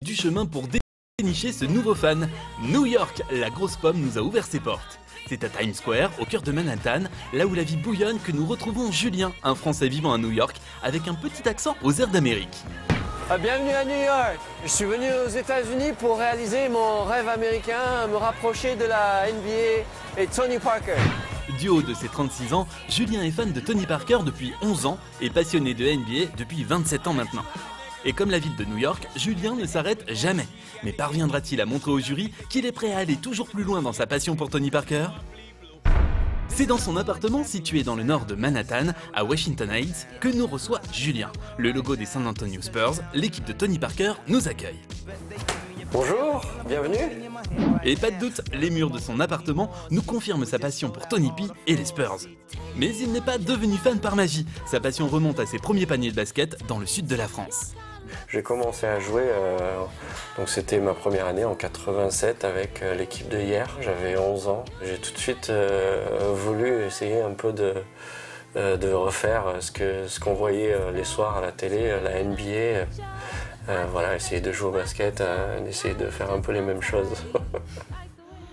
du chemin pour dénicher ce nouveau fan. New York, la grosse pomme nous a ouvert ses portes. C'est à Times Square, au cœur de Manhattan, là où la vie bouillonne, que nous retrouvons Julien, un Français vivant à New York, avec un petit accent aux airs d'Amérique. Bienvenue à New York. Je suis venu aux États-Unis pour réaliser mon rêve américain, me rapprocher de la NBA et Tony Parker. Du haut de ses 36 ans, Julien est fan de Tony Parker depuis 11 ans et passionné de NBA depuis 27 ans maintenant. Et comme la ville de New York, Julien ne s'arrête jamais. Mais parviendra-t-il à montrer au jury qu'il est prêt à aller toujours plus loin dans sa passion pour Tony Parker ? C'est dans son appartement situé dans le nord de Manhattan, à Washington Heights, que nous reçoit Julien. Le logo des San Antonio Spurs, l'équipe de Tony Parker, nous accueille. Bonjour, bienvenue. Et pas de doute, les murs de son appartement nous confirment sa passion pour Tony P et les Spurs. Mais il n'est pas devenu fan par magie. Sa passion remonte à ses premiers paniers de basket dans le sud de la France. J'ai commencé à jouer, donc c'était ma première année en 87 avec l'équipe de hier. J'avais 11 ans. J'ai tout de suite voulu essayer un peu de refaire ce qu'on voyait les soirs à la télé, la NBA. Voilà, essayer de jouer au basket, essayer de faire un peu les mêmes choses.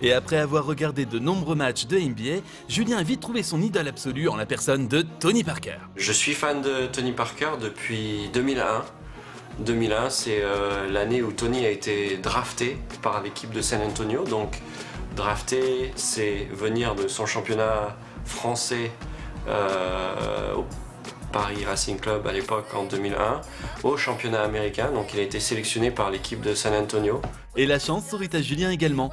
Et après avoir regardé de nombreux matchs de NBA, Julien a vite trouvé son idole absolue en la personne de Tony Parker. Je suis fan de Tony Parker depuis 2001. 2001, c'est l'année où Tony a été drafté par l'équipe de San Antonio. Donc, drafté, c'est venir de son championnat français au Paris Racing Club à l'époque en 2001 au championnat américain. Donc, il a été sélectionné par l'équipe de San Antonio. Et la chance sourit à Julien également.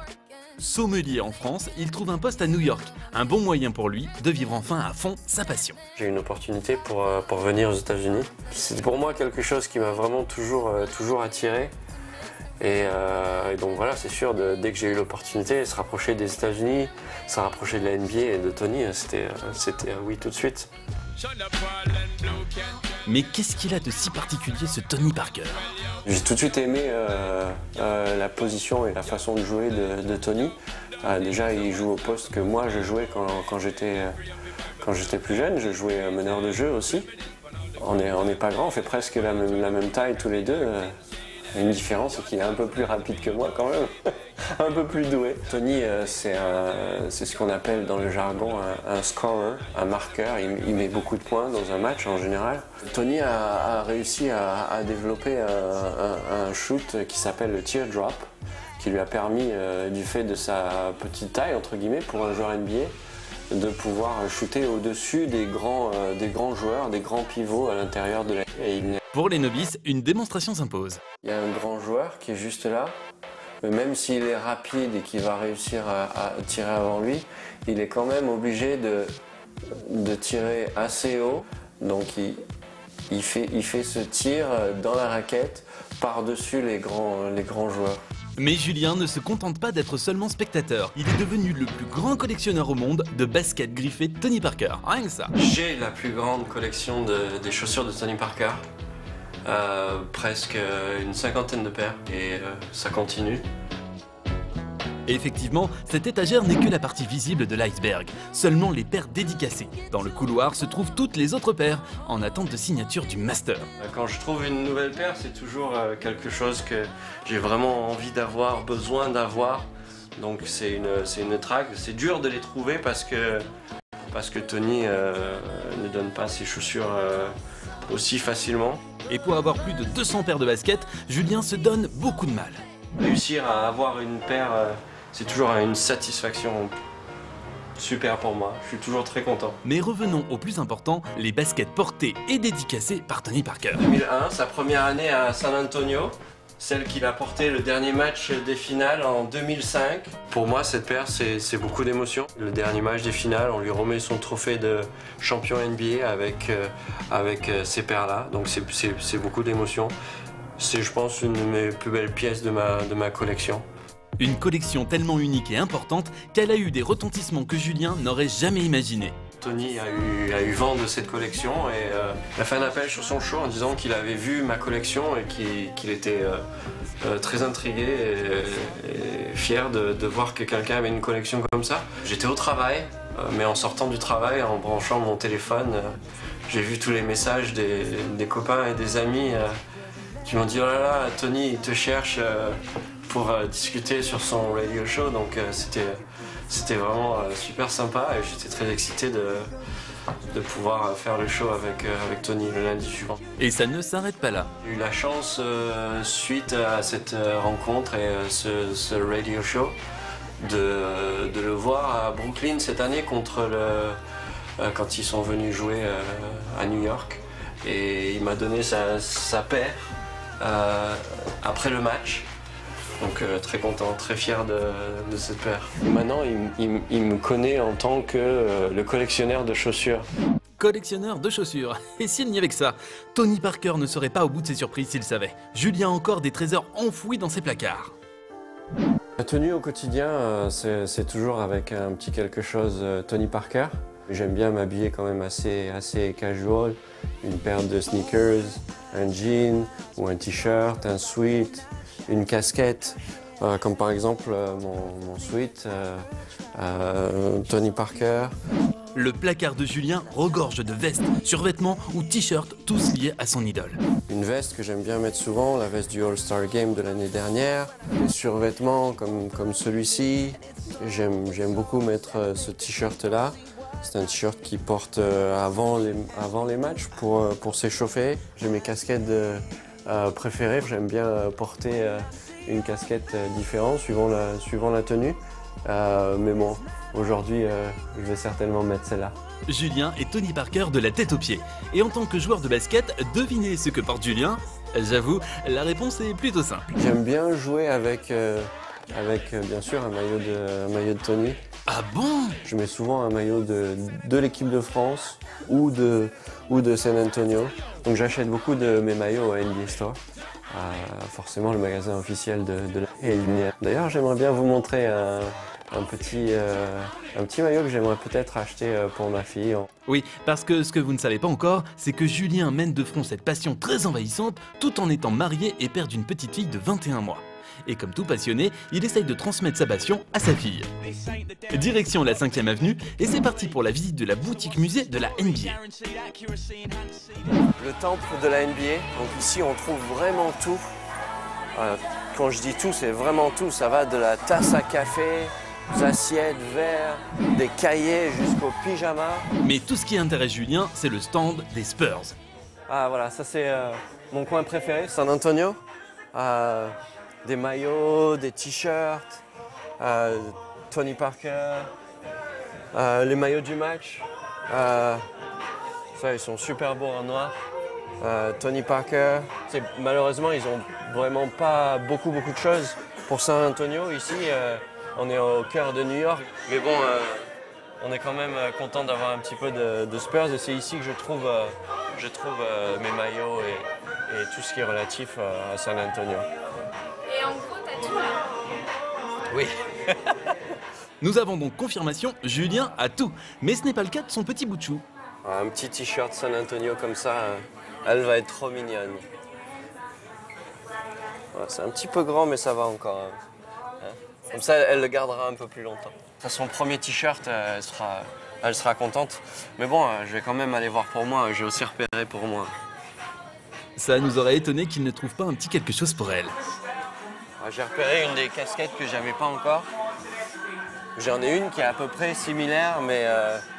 Sommelier en France, il trouve un poste à New York. Un bon moyen pour lui de vivre enfin à fond sa passion. J'ai eu une opportunité pour venir aux États-Unis. C'est pour moi quelque chose qui m'a vraiment toujours attiré. Et donc voilà, c'est sûr, dès que j'ai eu l'opportunité, se rapprocher des États-Unis, se rapprocher de la NBA et de Tony, c'était oui tout de suite. Mais qu'est-ce qu'il a de si particulier ce Tony Parker ? J'ai tout de suite aimé la position et la façon de jouer de Tony. Déjà, il joue au poste que moi je jouais quand j'étais plus jeune. Je jouais meneur de jeu aussi. On n'est pas grand, on fait presque la même taille tous les deux. Une différence, c'est qu'il est un peu plus rapide que moi quand même, un peu plus doué. Tony, c'est ce qu'on appelle dans le jargon un scorer, un marqueur. Il met beaucoup de points dans un match en général. Tony a réussi à développer un shoot qui s'appelle le teardrop, qui lui a permis, du fait de sa petite taille, entre guillemets, pour un joueur NBA, de pouvoir shooter au-dessus des grands joueurs, des grands pivots à l'intérieur de la... Pour les novices, une démonstration s'impose. Il y a un grand joueur qui est juste là, mais même s'il est rapide et qu'il va réussir à tirer avant lui, il est quand même obligé de tirer assez haut. Donc il fait ce tir dans la raquette par-dessus les grands joueurs. Mais Julien ne se contente pas d'être seulement spectateur. Il est devenu le plus grand collectionneur au monde de baskets griffées Tony Parker. Rien que ça. J'ai la plus grande collection des chaussures de Tony Parker. Presque une cinquantaine de paires et ça continue. Et effectivement, cette étagère n'est que la partie visible de l'iceberg, seulement les paires dédicacées. Dans le couloir se trouvent toutes les autres paires, en attente de signature du master. Quand je trouve une nouvelle paire, c'est toujours quelque chose que j'ai vraiment envie d'avoir, besoin d'avoir. Donc c'est une traque, c'est dur de les trouver parce que Tony ne donne pas ses chaussures aussi facilement. Et pour avoir plus de 200 paires de baskets, Julien se donne beaucoup de mal. Réussir à avoir une paire, c'est toujours une satisfaction super pour moi. Je suis toujours très content. Mais revenons au plus important, les baskets portées et dédicacées par Tony Parker. 2001, sa première année à San Antonio. Celle qu'il a portée le dernier match des finales en 2005. Pour moi, cette paire, c'est beaucoup d'émotions. Le dernier match des finales, on lui remet son trophée de champion NBA avec ces paires-là. Donc c'est beaucoup d'émotions. C'est, je pense, une de mes plus belles pièces de ma collection. Une collection tellement unique et importante qu'elle a eu des retentissements que Julien n'aurait jamais imaginés. Tony a eu vent de cette collection et il a fait un appel sur son show en disant qu'il avait vu ma collection et qu'il était très intrigué et fier de voir que quelqu'un avait une collection comme ça. J'étais au travail, mais en sortant du travail, en branchant mon téléphone, j'ai vu tous les messages des copains et des amis qui m'ont dit oh là là, Tony il te cherche pour discuter sur son radio show, donc c'était vraiment super sympa et j'étais très excité de pouvoir faire le show avec Tony le lundi suivant. Et ça ne s'arrête pas là. J'ai eu la chance, suite à cette rencontre et ce radio show, de le voir à Brooklyn cette année quand ils sont venus jouer à New York. Et il m'a donné sa paire après le match. Donc très content, très fier de cette paire. Maintenant, il me connaît en tant que le collectionneur de chaussures. Collectionneur de chaussures. Et s'il n'y avait que ça, Tony Parker ne serait pas au bout de ses surprises s'il savait. Julien a encore des trésors enfouis dans ses placards. La tenue au quotidien, c'est toujours avec un petit quelque chose Tony Parker. J'aime bien m'habiller quand même assez casual. Une paire de sneakers, un jean ou un t-shirt, un sweat, une casquette. Comme par exemple mon sweat Tony Parker. Le placard de Julien regorge de vestes, survêtements ou t-shirts, tous liés à son idole. Une veste que j'aime bien mettre souvent, la veste du All-Star Game de l'année dernière. Des survêtements comme celui-ci. J'aime beaucoup mettre ce t-shirt là. C'est un t-shirt qui porte avant les matchs pour s'échauffer. J'ai mes casquettes préférées. J'aime bien porter une casquette différente suivant la tenue. Mais bon, aujourd'hui, je vais certainement mettre celle-là. Julien est Tony Parker de la tête aux pieds. Et en tant que joueur de basket, devinez ce que porte Julien? J'avoue, la réponse est plutôt simple. J'aime bien jouer avec bien sûr un maillot de Tony. Ah bon? Je mets souvent un maillot de l'équipe de France ou de San Antonio. Donc j'achète beaucoup de mes maillots au NBA Store. Forcément le magasin officiel de la NBA. D'ailleurs j'aimerais bien vous montrer un petit maillot que j'aimerais peut-être acheter pour ma fille. Oui, parce que ce que vous ne savez pas encore, c'est que Julien mène de front cette passion très envahissante tout en étant marié et père d'une petite fille de 21 mois. Et comme tout passionné, il essaye de transmettre sa passion à sa fille. Direction la 5e avenue, et c'est parti pour la visite de la boutique musée de la NBA. Le temple de la NBA, donc ici on trouve vraiment tout. Quand je dis tout, c'est vraiment tout. Ça va de la tasse à café, aux assiettes, verres, des cahiers jusqu'aux pyjamas. Mais tout ce qui intéresse Julien, c'est le stand des Spurs. Ah voilà, ça c'est mon coin préféré, San Antonio. Des maillots, des t-shirts, Tony Parker, les maillots du match. Ça, ils sont super beaux en noir. Tony Parker. Malheureusement, ils ont vraiment pas beaucoup de choses. Pour San Antonio, ici, on est au cœur de New York. Mais bon, on est quand même content d'avoir un petit peu de Spurs. Et c'est ici que je trouve mes maillots et tout ce qui est relatif à San Antonio. Et en gros, t'as tout là? Oui. Nous avons donc confirmation, Julien a tout. Mais ce n'est pas le cas de son petit bout de chou. Un petit t-shirt San Antonio comme ça, elle va être trop mignonne. Ouais, c'est un petit peu grand, mais ça va encore. Comme ça, elle le gardera un peu plus longtemps. Ça, son premier t-shirt, elle sera contente. Mais bon, je vais quand même aller voir pour moi. J'ai aussi repéré pour moi. Ça nous aurait étonné qu'il ne trouve pas un petit quelque chose pour elle. J'ai repéré une des casquettes que j'avais pas encore. J'en ai une qui est à peu près similaire, mais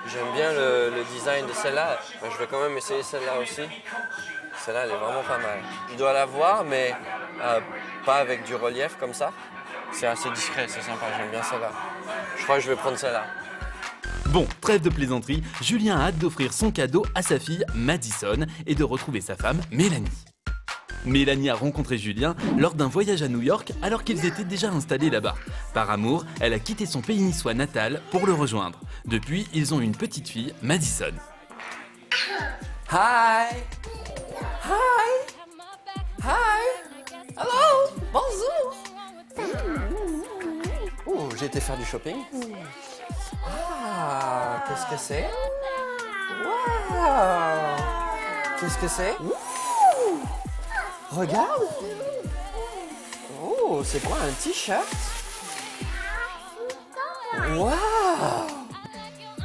j'aime bien le design de celle-là. Je vais quand même essayer celle-là aussi. Celle-là, elle est vraiment pas mal. Je dois la voir, mais pas avec du relief comme ça. C'est assez discret, c'est sympa, j'aime bien celle-là. Je crois que je vais prendre celle-là. Bon, trêve de plaisanterie, Julien a hâte d'offrir son cadeau à sa fille Madison et de retrouver sa femme Mélanie. Mélanie a rencontré Julien lors d'un voyage à New York alors qu'ils étaient déjà installés là-bas. Par amour, elle a quitté son pays niçois natal pour le rejoindre. Depuis, ils ont une petite fille, Madison. Hi! Hi! Hi! Hello! Bonjour! Oh, j'ai été faire du shopping. Ah, qu'est-ce que c'est? Wow! Qu'est-ce que c'est? Regarde! Oh, c'est quoi un t-shirt? Wow!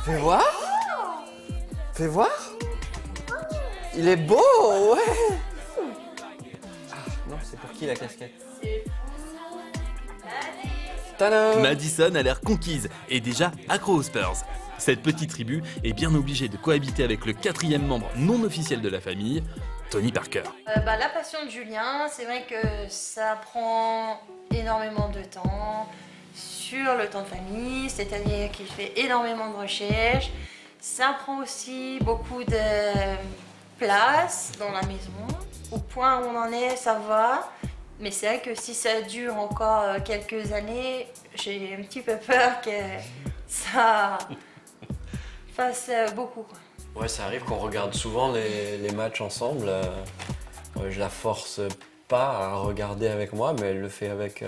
Fais voir! Fais voir! Il est beau, ouais! qui la casquette? Tadam! Madison a l'air conquise et déjà accro aux Spurs. Cette petite tribu est bien obligée de cohabiter avec le 4e membre non officiel de la famille, Tony Parker. La passion de Julien, c'est vrai que ça prend énormément de temps sur le temps de famille, c'est-à-dire qu'il fait énormément de recherches. Ça prend aussi beaucoup de place dans la maison. Au point où on en est, ça va. Mais c'est vrai que si ça dure encore quelques années, j'ai un petit peu peur que ça fasse beaucoup, quoi. Ouais, ça arrive qu'on regarde souvent les matchs ensemble. Je la force pas à regarder avec moi, mais elle le fait avec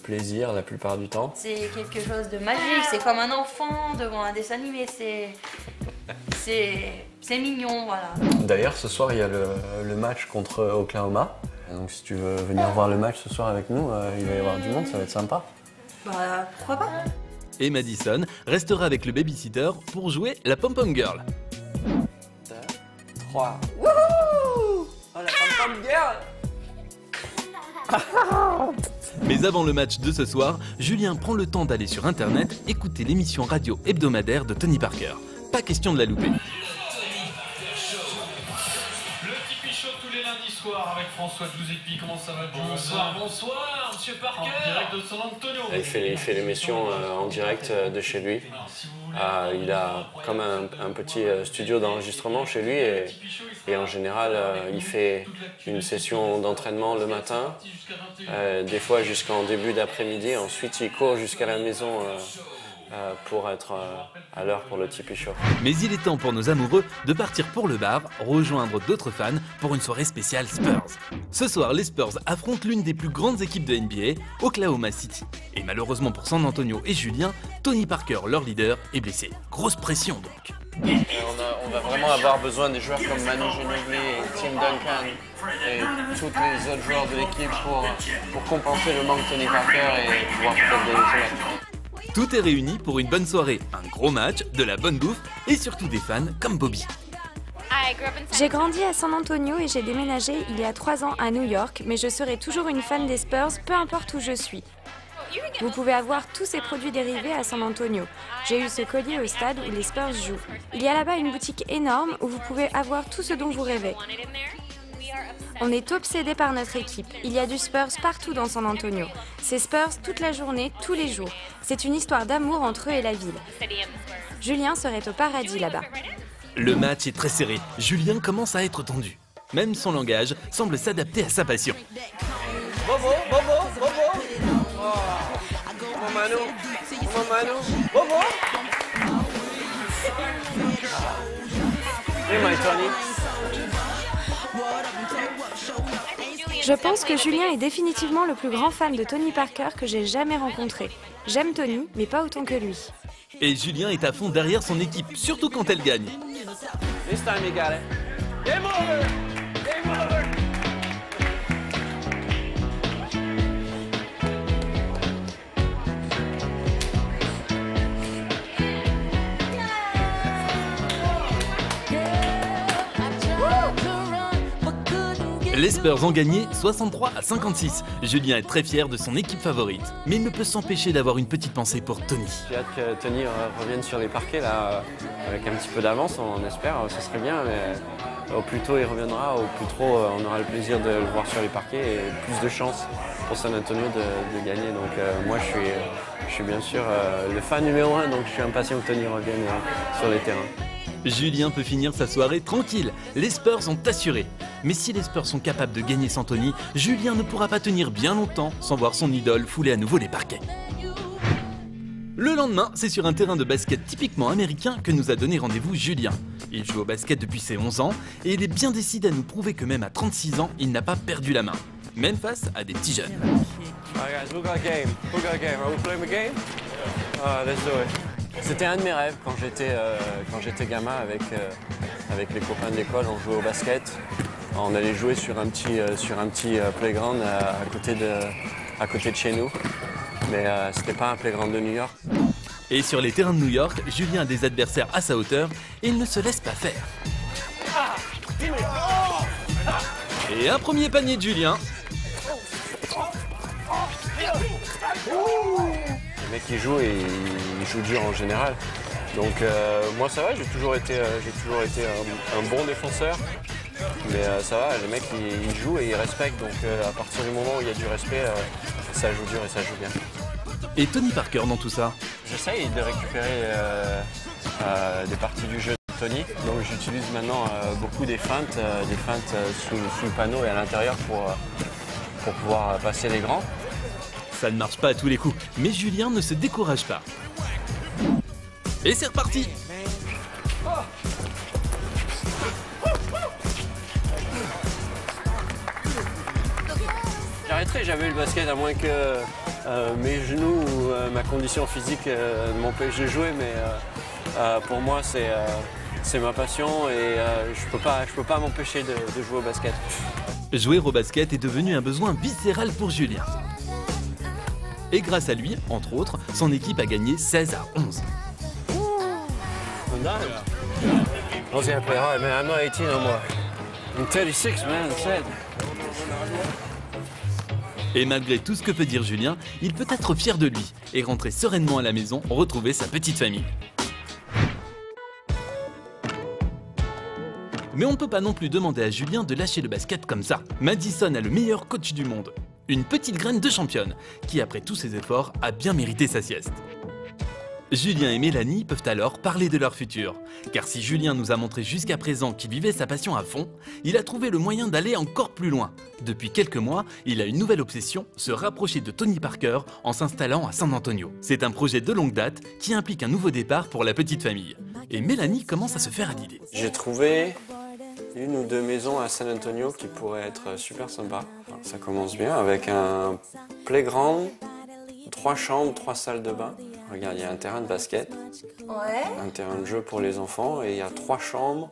plaisir la plupart du temps. C'est quelque chose de magique, c'est comme un enfant devant un dessin animé, c'est mignon, voilà. D'ailleurs, ce soir, il y a le match contre Oklahoma. Donc si tu veux venir voir le match ce soir avec nous, il va y avoir du monde, ça va être sympa. Pourquoi pas? Et Madison restera avec le babysitter pour jouer la pom-pom girl. 3. Wouhou! Oh la pom-pom girl! Mais avant le match de ce soir, Julien prend le temps d'aller sur internet écouter l'émission radio hebdomadaire de Tony Parker. Pas question de la louper. Tous les lundis soirs avec François Giuseppi. Comment ça va? Bonsoir, monsieur Parker. En direct de San Antonio. Il fait l'émission en direct de chez lui. Il a comme un petit studio d'enregistrement chez lui et en général il fait une session d'entraînement le matin, des fois jusqu'en début d'après-midi. Ensuite il court jusqu'à la maison pour être à l'heure pour le Tipeee Show. Mais il est temps pour nos amoureux de partir pour le bar, rejoindre d'autres fans pour une soirée spéciale Spurs. Ce soir, les Spurs affrontent l'une des plus grandes équipes de NBA, Oklahoma City. Et malheureusement pour San Antonio et Julien, Tony Parker, leur leader, est blessé. Grosse pression donc. On va vraiment avoir besoin des joueurs comme Manu Ginobili et Tim Duncan et tous les autres joueurs de l'équipe pour compenser le manque de Tony Parker et pouvoir peut-être gagner ce match. Tout est réuni pour une bonne soirée, un gros match, de la bonne bouffe et surtout des fans comme Bobby. J'ai grandi à San Antonio et j'ai déménagé il y a 3 ans à New York, mais je serai toujours une fan des Spurs, peu importe où je suis. Vous pouvez avoir tous ces produits dérivés à San Antonio. J'ai eu ce collier au stade où les Spurs jouent. Il y a là-bas une boutique énorme où vous pouvez avoir tout ce dont vous rêvez. On est obsédés par notre équipe. Il y a du Spurs partout dans San Antonio. C'est Spurs toute la journée, tous les jours. C'est une histoire d'amour entre eux et la ville. Julien serait au paradis là-bas. Le match est très serré. Julien commence à être tendu. Même son langage semble s'adapter à sa passion. Bobo, Bobo, Bobo! Oh, Manu, Bobo! Hey, my Tony. Je pense que Julien est définitivement le plus grand fan de Tony Parker que j'ai jamais rencontré. J'aime Tony, mais pas autant que lui. Et Julien est à fond derrière son équipe, surtout quand elle gagne. This time you got it. Game over! Game over! Les Spurs ont gagné 63-56. Julien est très fier de son équipe favorite, mais il ne peut s'empêcher d'avoir une petite pensée pour Tony. J'ai hâte que Tony revienne sur les parquets là, avec un petit peu d'avance, on espère, ce serait bien, mais au plus tôt il reviendra, au plus tôt on aura le plaisir de le voir sur les parquets et plus de chances pour San Antonio de gagner. Donc moi je suis bien sûr le fan numéro 1, donc je suis impatient que Tony revienne sur les terrains. Julien peut finir sa soirée tranquille, les Spurs sont assurés. Mais si les Spurs sont capables de gagner sans Tony, Julien ne pourra pas tenir bien longtemps sans voir son idole fouler à nouveau les parquets. Le lendemain, c'est sur un terrain de basket typiquement américain que nous a donné rendez-vous Julien. Il joue au basket depuis ses 11 ans et il est bien décidé à nous prouver que même à 36 ans, il n'a pas perdu la main. Même face à des petits jeunes. Alright guys, who got a game? Who got a game? Are we playing a game? Let's do it. C'était un de mes rêves quand j'étais gamin avec les copains de l'école, on jouait au basket. On allait jouer sur un petit playground à côté de chez nous, mais c'était pas un playground de New York. Et sur les terrains de New York, Julien a des adversaires à sa hauteur et il ne se laisse pas faire. Et Et un premier panier de Julien. Les mecs qui jouent, ils jouent dur en général. Donc moi ça va, j'ai toujours été un bon défenseur. Mais ça va, les mecs ils jouent et ils respectent. Donc à partir du moment où il y a du respect, ça joue dur et ça joue bien. Et Tony Parker dans tout ça? J'essaye de récupérer des parties du jeu de Tony. Donc j'utilise maintenant beaucoup des feintes sous le panneau et à l'intérieur pour pouvoir passer les grands. Ça ne marche pas à tous les coups, mais Julien ne se décourage pas. Et c'est reparti! J'arrêterai jamais le basket à moins que mes genoux ou ma condition physique m'empêchent de jouer, mais pour moi c'est ma passion et je peux pas m'empêcher de jouer au basket. Jouer au basket est devenu un besoin viscéral pour Julien. Et grâce à lui, entre autres, son équipe a gagné 16-11. I was gonna play hard, man. I'm not 18 no more. I'm 36, man. Shit. Et malgré tout ce que peut dire Julien, il peut être fier de lui et rentrer sereinement à la maison, retrouver sa petite famille. Mais on ne peut pas non plus demander à Julien de lâcher le basket comme ça. Madison a le meilleur coach du monde, une petite graine de championne, qui après tous ses efforts a bien mérité sa sieste. Julien et Mélanie peuvent alors parler de leur futur, car si Julien nous a montré jusqu'à présent qu'il vivait sa passion à fond, il a trouvé le moyen d'aller encore plus loin. Depuis quelques mois, il a une nouvelle obsession, se rapprocher de Tony Parker en s'installant à San Antonio. C'est un projet de longue date qui implique un nouveau départ pour la petite famille. Et Mélanie commence à se faire à l'idée. J'ai trouvé une ou deux maisons à San Antonio qui pourraient être super sympas. Enfin, ça commence bien avec un playground, 3 chambres, 3 salles de bain. Regarde, il y a un terrain de basket, un terrain de jeu pour les enfants et il y a 3 chambres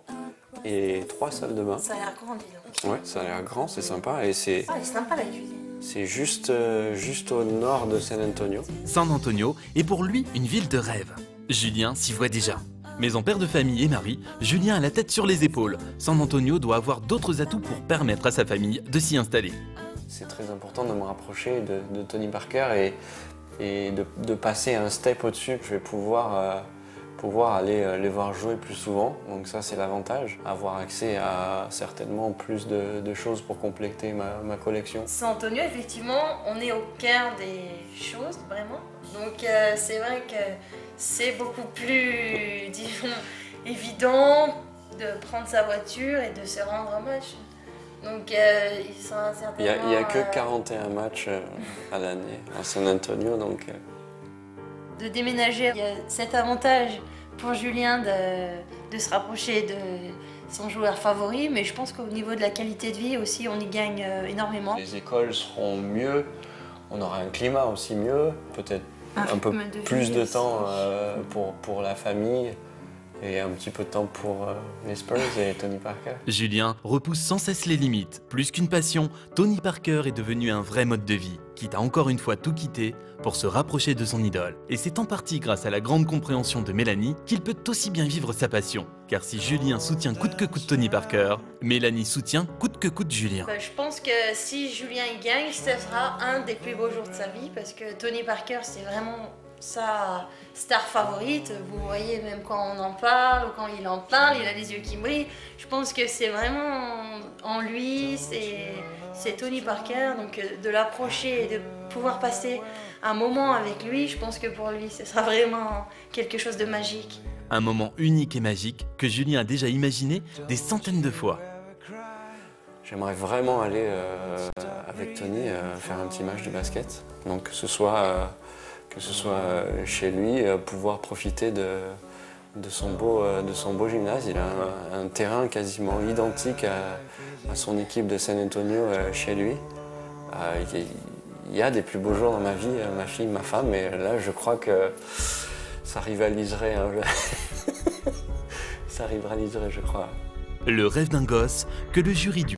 et 3 salles de bain. Ça a l'air grand, dis donc. Ouais, ça a l'air grand, c'est sympa et c'est sympa la cuisine. c'est juste au nord de San Antonio. San Antonio est pour lui une ville de rêve. Julien s'y voit déjà. Mais en père de famille et mari, Julien a la tête sur les épaules. San Antonio doit avoir d'autres atouts pour permettre à sa famille de s'y installer. C'est très important de me rapprocher de Tony Parker et de passer un step au-dessus. Je vais pouvoir aller les voir jouer plus souvent. Donc ça, c'est l'avantage. Avoir accès à certainement plus de choses pour compléter ma collection. San Antonio, effectivement, on est au cœur des choses, vraiment. Donc c'est vrai que c'est beaucoup plus, disons, évident de prendre sa voiture et de se rendre en match. Donc ils sont certainement... Il n'y a que 41 matchs à l'année à San Antonio, donc... De déménager, il y a cet avantage pour Julien de se rapprocher de son joueur favori, mais je pense qu'au niveau de la qualité de vie aussi, on y gagne énormément. Les écoles seront mieux, on aura un climat aussi mieux, peut-être un peu plus de temps pour la famille. Et un petit peu de temps pour les Spurs et Tony Parker. Julien repousse sans cesse les limites. Plus qu'une passion, Tony Parker est devenu un vrai mode de vie, quitte à encore une fois tout quitter pour se rapprocher de son idole. Et c'est en partie grâce à la grande compréhension de Mélanie qu'il peut aussi bien vivre sa passion. Car si Julien soutient coûte que coûte Tony Parker, Mélanie soutient coûte que coûte Julien. Je pense que si Julien y gagne, ce sera un des plus beaux jours de sa vie, parce que Tony Parker, c'est vraiment sa star favorite. Vous voyez, même quand on en parle ou quand il en parle, il a les yeux qui brillent. Je pense que c'est vraiment en lui, c'est Tony Parker. Donc de l'approcher et de pouvoir passer un moment avec lui, je pense que pour lui, ce sera vraiment quelque chose de magique. Un moment unique et magique que Julien a déjà imaginé des centaines de fois. J'aimerais vraiment aller avec Tony faire un petit match de basket. Donc que ce soit chez lui, pouvoir profiter de son beau gymnase. Il a un terrain quasiment identique à son équipe de San Antonio chez lui. Il y a des plus beaux jours dans ma vie, ma fille, ma femme, et là je crois que ça rivaliserait, hein, ça rivaliserait, je crois. Le rêve d'un gosse que le jury du